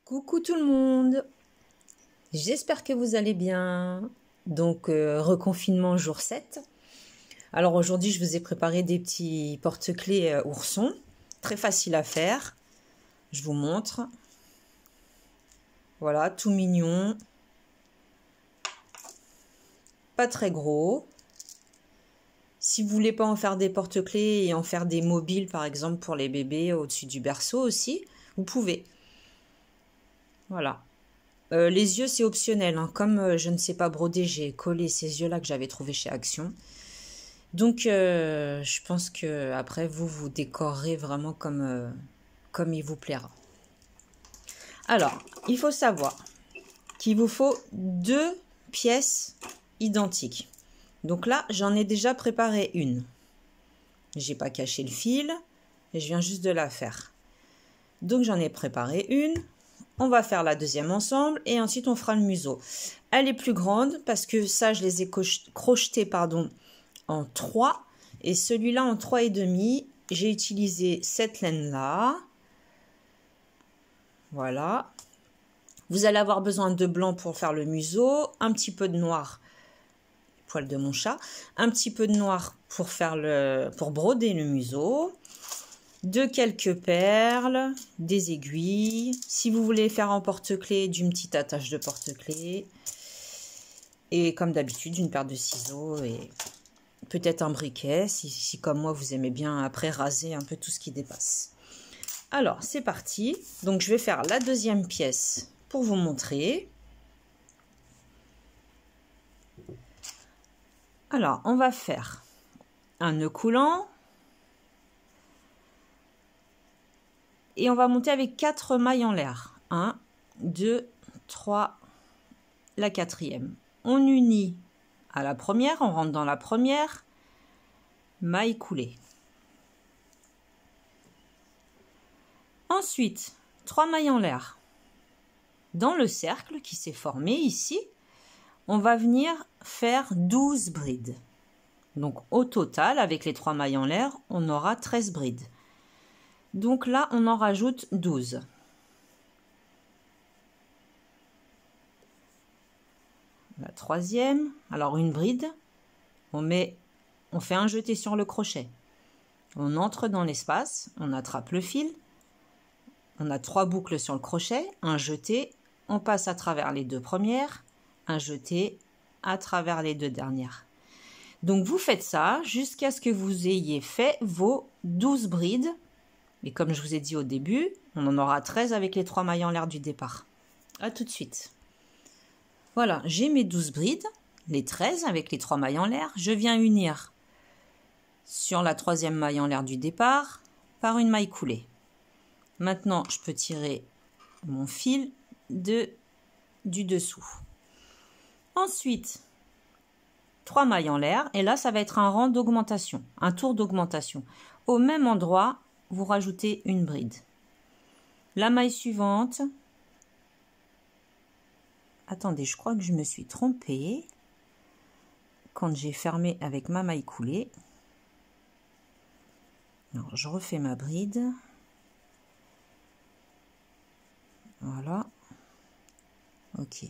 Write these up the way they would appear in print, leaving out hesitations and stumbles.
Coucou tout le monde, j'espère que vous allez bien. Donc reconfinement jour 7. Alors aujourd'hui je vous ai préparé des petits porte-clés oursons, très facile à faire. Je vous montre. Voilà, tout mignon, pas très gros. Si vous voulez pas en faire des porte-clés et en faire des mobiles par exemple pour les bébés au-dessus du berceau aussi, vous pouvez. Voilà. Les yeux, c'est optionnel, hein. Comme je ne sais pas broder, j'ai collé ces yeux-là que j'avais trouvés chez Action. Donc, je pense que après vous décorerez vraiment comme il vous plaira. Alors, il faut savoir qu'il vous faut 2 pièces identiques. Donc là, j'en ai déjà préparé une. J'ai pas caché le fil, et je viens juste de la faire. Donc, j'en ai préparé une. On va faire la deuxième ensemble et ensuite on fera le museau. Elle est plus grande parce que ça, je les ai crochetés en 3 et celui-là en 3,5. J'ai utilisé cette laine-là. Voilà. Vous allez avoir besoin de blanc pour faire le museau, un petit peu de noir, poil de mon chat, un petit peu de noir pour broder le museau. De quelques perles, des aiguilles. Si vous voulez faire en porte-clés, d'une petite attache de porte-clés. Et comme d'habitude, une paire de ciseaux et peut-être un briquet, si comme moi vous aimez bien après raser un peu tout ce qui dépasse. Alors, c'est parti. Donc, je vais faire la deuxième pièce pour vous montrer. Alors, on va faire un nœud coulant. Et on va monter avec 4 mailles en l'air. 1, 2, 3, la quatrième. On unit à la première, on rentre dans la première, maille coulée. Ensuite, 3 mailles en l'air. Dans le cercle qui s'est formé ici, on va venir faire 12 brides. Donc au total, avec les 3 mailles en l'air, on aura 13 brides. Donc là, on en rajoute 12. La troisième, alors une bride, on fait un jeté sur le crochet. On entre dans l'espace, on attrape le fil, on a 3 boucles sur le crochet, un jeté, on passe à travers les 2 premières, un jeté à travers les 2 dernières. Donc vous faites ça jusqu'à ce que vous ayez fait vos 12 brides. Et comme je vous ai dit au début, on en aura 13 avec les 3 mailles en l'air du départ. A tout de suite. Voilà, j'ai mes 12 brides, les 13 avec les 3 mailles en l'air. Je viens unir sur la 3e maille en l'air du départ par une maille coulée. Maintenant, je peux tirer mon fil du dessous. Ensuite, 3 mailles en l'air et là, ça va être un rang d'augmentation, un tour d'augmentation. Au même endroit, vous rajoutez une bride. La maille suivante. Attendez, je crois que je me suis trompée quand j'ai fermé avec ma maille coulée. Alors, je refais ma bride. Voilà. Ok.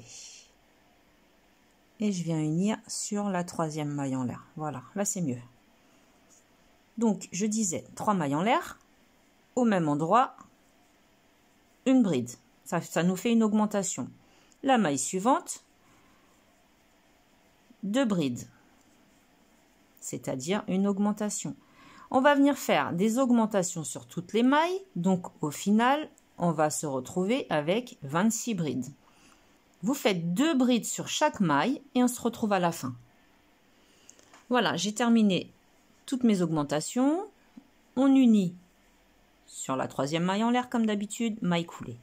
Et je viens unir sur la 3e maille en l'air. Voilà, là c'est mieux. Donc, je disais 3 mailles en l'air. Au même endroit, une bride. Ça nous fait une augmentation. La maille suivante, 2 brides. C'est-à-dire une augmentation. On va venir faire des augmentations sur toutes les mailles. Donc, au final, on va se retrouver avec 26 brides. Vous faites 2 brides sur chaque maille et on se retrouve à la fin. Voilà, j'ai terminé toutes mes augmentations. On unit sur la 3e maille en l'air comme d'habitude, maille coulée.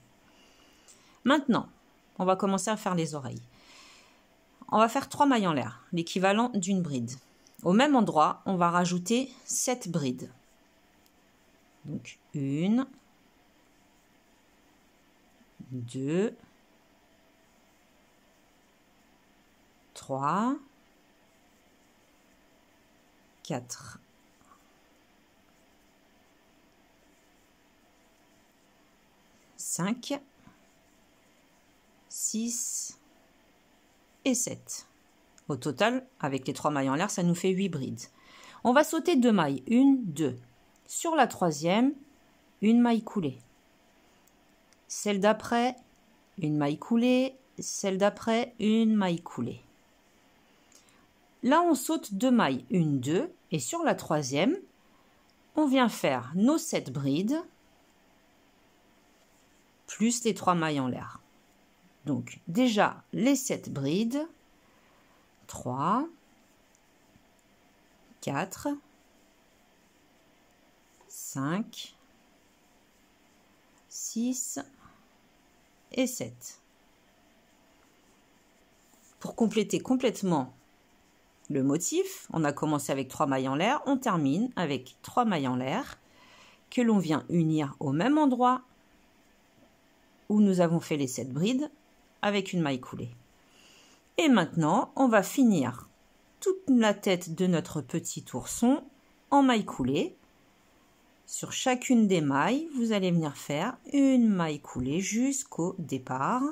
Maintenant, on va commencer à faire les oreilles. On va faire 3 mailles en l'air, l'équivalent d'une bride. Au même endroit, on va rajouter 7 brides. Donc 1, 2, 3, 4, 5, 6 et 7. Au total, avec les 3 mailles en l'air, ça nous fait 8 brides. On va sauter 2 mailles, 1, 2. Sur la troisième, une maille coulée. Celle d'après, une maille coulée. Celle d'après, une maille coulée. Là, on saute 2 mailles, 1, 2. Et sur la troisième, on vient faire nos 7 brides, plus les 3 mailles en l'air. Donc, déjà, les 7 brides. 3, 4, 5, 6 et 7. Pour compléter complètement le motif, on a commencé avec 3 mailles en l'air, on termine avec 3 mailles en l'air que l'on vient unir au même endroit où nous avons fait les 7 brides avec une maille coulée. Et maintenant, on va finir toute la tête de notre petit ourson en maille coulée. Sur chacune des mailles, vous allez venir faire une maille coulée jusqu'au départ.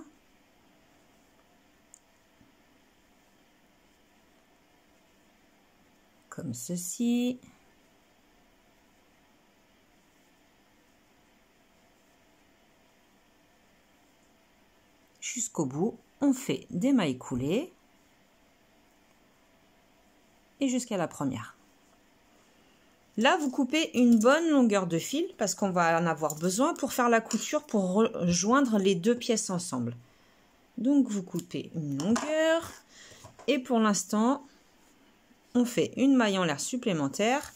Comme ceci. Jusqu'au bout, on fait des mailles coulées et jusqu'à la première. Là, vous coupez une bonne longueur de fil parce qu'on va en avoir besoin pour faire la couture, pour rejoindre les deux pièces ensemble. Donc, vous coupez une longueur et pour l'instant, on fait une maille en l'air supplémentaire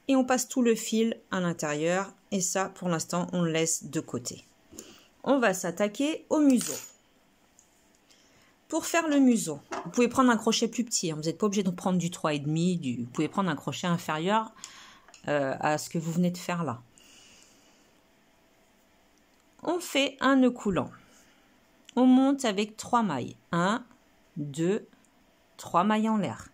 et on passe tout le fil à l'intérieur et ça, pour l'instant, on le laisse de côté. On va s'attaquer au museau. Pour faire le museau, vous pouvez prendre un crochet plus petit. Vous n'êtes pas obligé de prendre du 3,5. Vous pouvez prendre un crochet inférieur à ce que vous venez de faire là. On fait un nœud coulant. On monte avec 3 mailles. 1, 2, 3 mailles en l'air.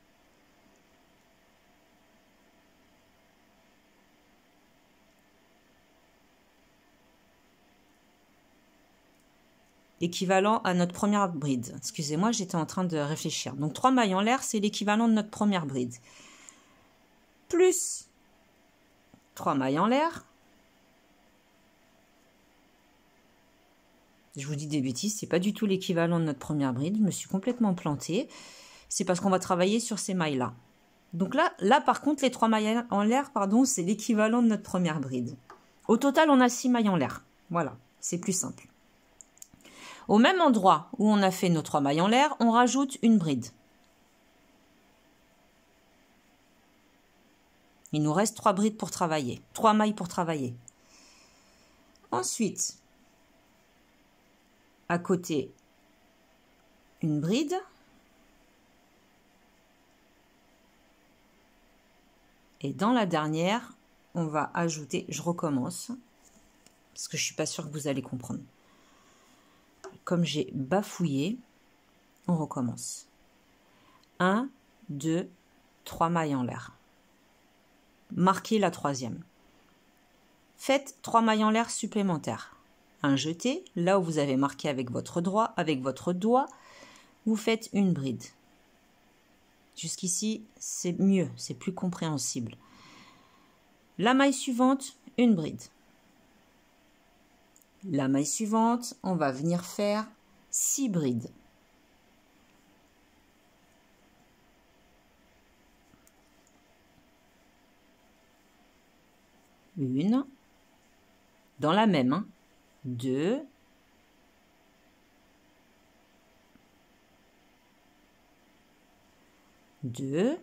Équivalent à notre première bride. Excusez-moi, j'étais en train de réfléchir. Donc 3 mailles en l'air, c'est l'équivalent de notre première bride. Plus 3 mailles en l'air. Je vous dis des bêtises, c'est pas du tout l'équivalent de notre première bride. Je me suis complètement plantée. C'est parce qu'on va travailler sur ces mailles-là. Donc là, par contre, les 3 mailles en l'air, c'est l'équivalent de notre première bride. Au total, on a 6 mailles en l'air. Voilà, c'est plus simple. Au même endroit où on a fait nos 3 mailles en l'air, on rajoute une bride. Il nous reste 3 brides pour travailler, 3 mailles pour travailler. Ensuite, à côté, une bride. Et dans la dernière, on va ajouter, je recommence, parce que je ne suis pas sûre que vous allez comprendre. Comme j'ai bafouillé, on recommence. 1, 2, 3 mailles en l'air. Marquez la troisième. Faites 3 mailles en l'air supplémentaires. Un jeté, là où vous avez marqué avec votre doigt, vous faites une bride. Jusqu'ici, c'est mieux, c'est plus compréhensible. La maille suivante, une bride. La maille suivante, on va venir faire 6 brides. Une, dans la même, 2, 2,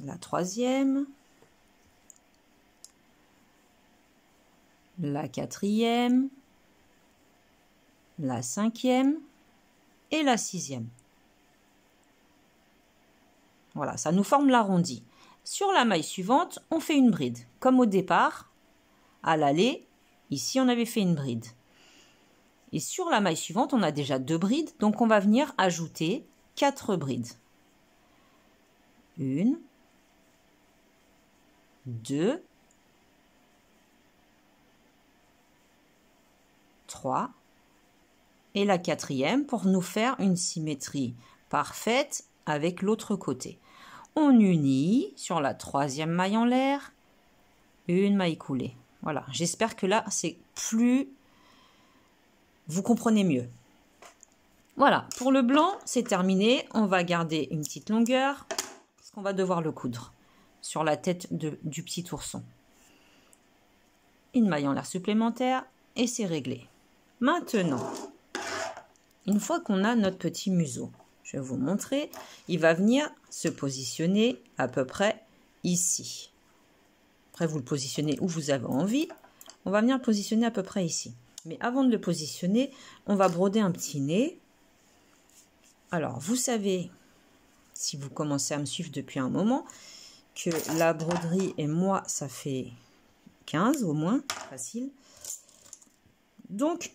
la troisième, la quatrième, la cinquième et la sixième. Voilà, ça nous forme l'arrondi. Sur la maille suivante, on fait une bride. Comme au départ, à l'aller, ici on avait fait une bride. Et sur la maille suivante, on a déjà 2 brides, donc on va venir ajouter 4 brides. 1, 2, 3 et la quatrième pour nous faire une symétrie parfaite avec l'autre côté. On unit sur la troisième maille en l'air, une maille coulée. Voilà, j'espère que là, c'est plus... Vous comprenez mieux. Voilà, pour le blanc, c'est terminé. On va garder une petite longueur, parce qu'on va devoir le coudre sur la tête du petit ourson. Une maille en l'air supplémentaire, et c'est réglé. Maintenant, une fois qu'on a notre petit museau, je vais vous montrer, il va venir se positionner à peu près ici. Après, vous le positionnez où vous avez envie. On va venir le positionner à peu près ici. Mais avant de le positionner, on va broder un petit nez. Alors, vous savez, si vous commencez à me suivre depuis un moment, que la broderie et moi, ça fait 15 au moins, facile. Donc,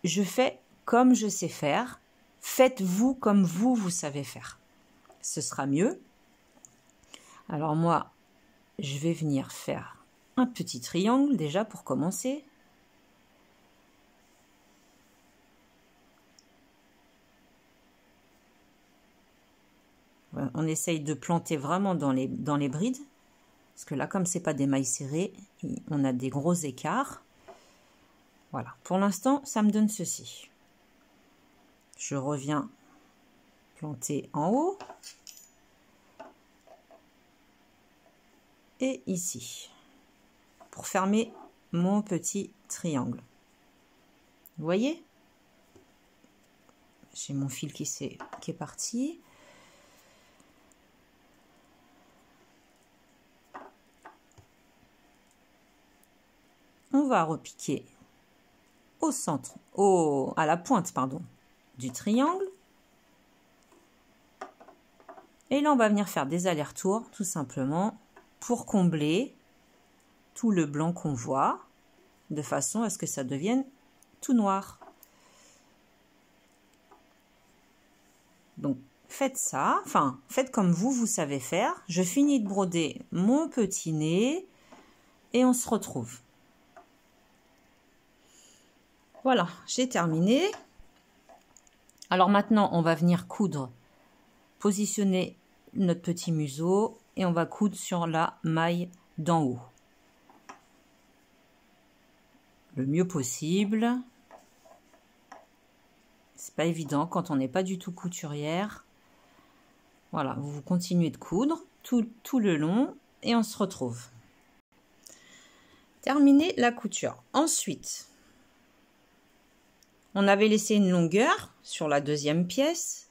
je fais comme je sais faire. Faites-vous comme vous savez faire. Ce sera mieux. Alors moi, je vais venir faire un petit triangle déjà pour commencer. On essaye de planter vraiment dans les brides. Parce que là, comme c'est pas des mailles serrées, on a des gros écarts. Voilà. Pour l'instant, ça me donne ceci. Je reviens planter en haut. Et ici. Pour fermer mon petit triangle. Vous voyez? J'ai mon fil qui est parti. On va repiquer au centre, à la pointe, pardon, du triangle. Et là, on va venir faire des allers-retours, tout simplement, pour combler tout le blanc qu'on voit, de façon à ce que ça devienne tout noir. Donc, faites ça, enfin, faites comme vous savez faire. Je finis de broder mon petit nez et on se retrouve. Voilà, j'ai terminé. Alors maintenant, on va venir coudre, positionner notre petit museau et on va coudre sur la maille d'en haut. Le mieux possible. C'est pas évident quand on n'est pas du tout couturière. Voilà, vous continuez de coudre tout le long et on se retrouve. Terminer la couture. Ensuite, on avait laissé une longueur sur la deuxième pièce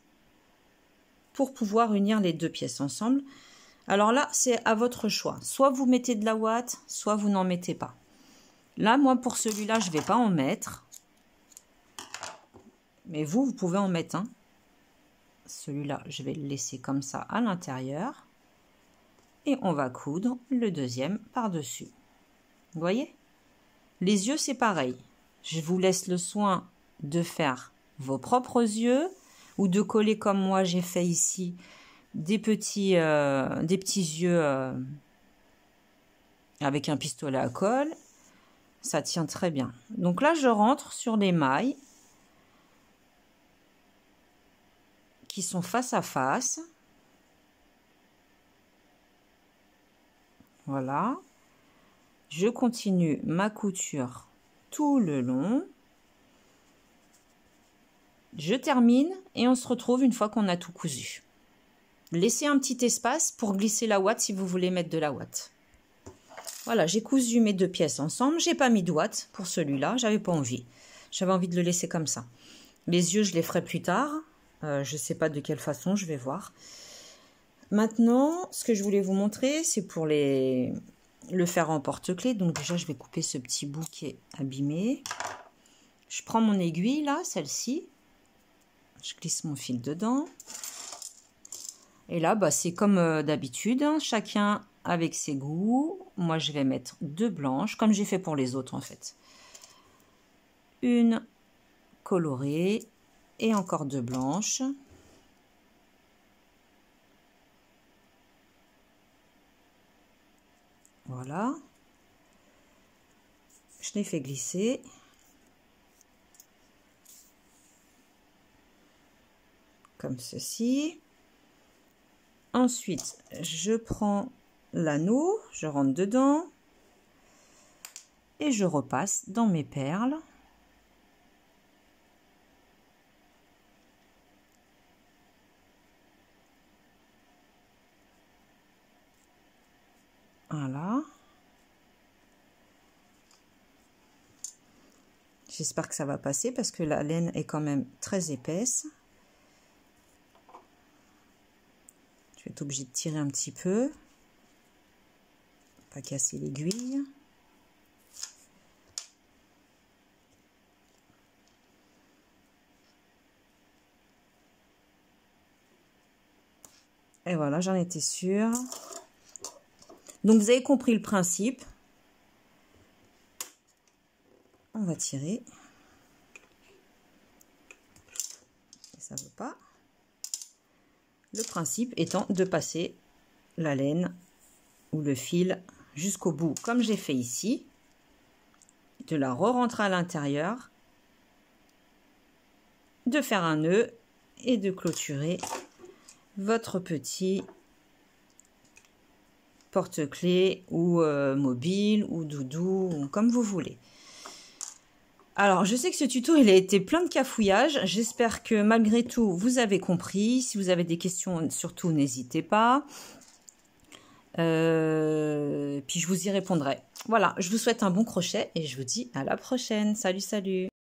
pour pouvoir unir les deux pièces ensemble. Alors là, c'est à votre choix. Soit vous mettez de la ouate, soit vous n'en mettez pas. Là, moi, pour celui-là, je ne vais pas en mettre. Mais vous pouvez en mettre un. Celui-là, je vais le laisser comme ça à l'intérieur. Et on va coudre le deuxième par-dessus. Vous voyez? Les yeux, c'est pareil. Je vous laisse le soin de faire vos propres yeux ou de coller comme moi j'ai fait ici des petits yeux avec un pistolet à colle. Ça tient très bien. Donc là, je rentre sur les mailles qui sont face à face. Voilà. Je continue ma couture tout le long. Je termine et on se retrouve une fois qu'on a tout cousu. Laissez un petit espace pour glisser la ouate si vous voulez mettre de la ouate. Voilà, j'ai cousu mes deux pièces ensemble. J'ai pas mis de ouate pour celui-là, j'avais pas envie. J'avais envie de le laisser comme ça. Les yeux, je les ferai plus tard. Je sais pas de quelle façon, je vais voir. Maintenant, ce que je voulais vous montrer, c'est pour le faire en porte-clés. Donc déjà, je vais couper ce petit bout qui est abîmé. Je prends mon aiguille là, celle-ci. Je glisse mon fil dedans. Et là, bah, c'est comme d'habitude, hein, chacun avec ses goûts. Moi, je vais mettre 2 blanches, comme j'ai fait pour les autres en fait. Une colorée et encore 2 blanches. Voilà. Je l'ai fait glisser. Comme ceci. Ensuite, je prends l'anneau, je rentre dedans et je repasse dans mes perles. Voilà. J'espère que ça va passer parce que la laine est quand même très épaisse. Je vais être obligée de tirer un petit peu. Pas casser l'aiguille. Et voilà, j'en étais sûre. Donc, vous avez compris le principe. On va tirer. Et ça ne veut pas. Le principe étant de passer la laine ou le fil jusqu'au bout, comme j'ai fait ici. De la re-rentrer à l'intérieur. De faire un nœud et de clôturer votre petit porte-clés ou mobile ou doudou, ou comme vous voulez. Alors, je sais que ce tuto, il a été plein de cafouillages. J'espère que malgré tout, vous avez compris. Si vous avez des questions, surtout, n'hésitez pas. Puis, je vous y répondrai. Voilà, je vous souhaite un bon crochet et je vous dis à la prochaine. Salut, salut!